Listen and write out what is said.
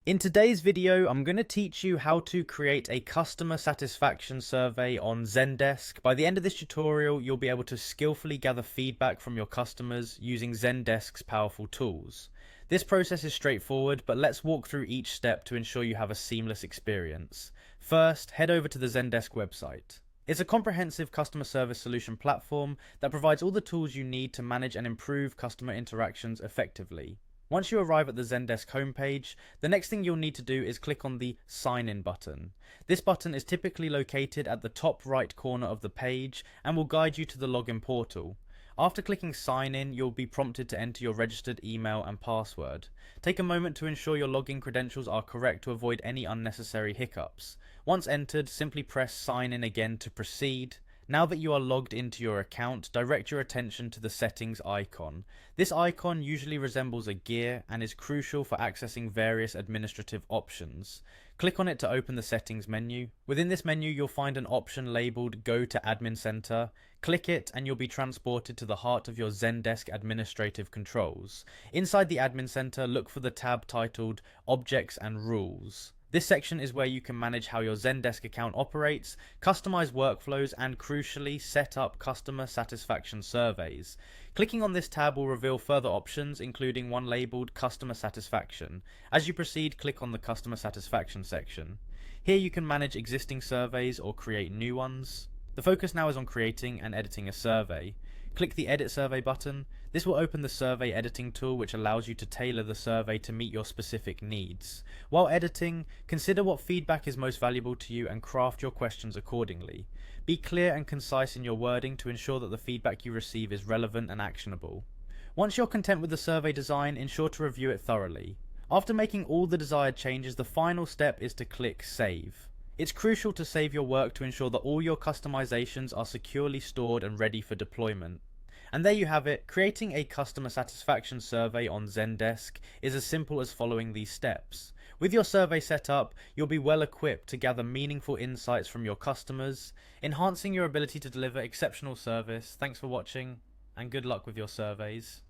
In today's video, I'm going to teach you how to create a customer satisfaction survey on Zendesk. By the end of this tutorial, you'll be able to skillfully gather feedback from your customers using Zendesk's powerful tools. This process is straightforward, but let's walk through each step to ensure you have a seamless experience. First, head over to the Zendesk website. It's a comprehensive customer service solution platform that provides all the tools you need to manage and improve customer interactions effectively. Once you arrive at the Zendesk homepage, the next thing you'll need to do is click on the Sign In button. This button is typically located at the top right corner of the page and will guide you to the login portal. After clicking Sign In, you'll be prompted to enter your registered email and password. Take a moment to ensure your login credentials are correct to avoid any unnecessary hiccups. Once entered, simply press Sign In again to proceed. Now that you are logged into your account, direct your attention to the settings icon. This icon usually resembles a gear and is crucial for accessing various administrative options. Click on it to open the settings menu. Within this menu, you'll find an option labeled Go to Admin Center. Click it and you'll be transported to the heart of your Zendesk administrative controls. Inside the Admin Center, look for the tab titled Objects and Rules. This section is where you can manage how your Zendesk account operates, customize workflows, and crucially set up customer satisfaction surveys. Clicking on this tab will reveal further options, including one labeled Customer Satisfaction. As you proceed, click on the Customer Satisfaction section. Here you can manage existing surveys or create new ones. The focus now is on creating and editing a survey. Click the Edit Survey button. This will open the survey editing tool, which allows you to tailor the survey to meet your specific needs. While editing, consider what feedback is most valuable to you and craft your questions accordingly. Be clear and concise in your wording to ensure that the feedback you receive is relevant and actionable. Once you're content with the survey design, ensure to review it thoroughly. After making all the desired changes, the final step is to click Save. It's crucial to save your work to ensure that all your customizations are securely stored and ready for deployment. And there you have it. Creating a customer satisfaction survey on Zendesk is as simple as following these steps. With your survey set up, you'll be well equipped to gather meaningful insights from your customers, enhancing your ability to deliver exceptional service. Thanks for watching, and good luck with your surveys.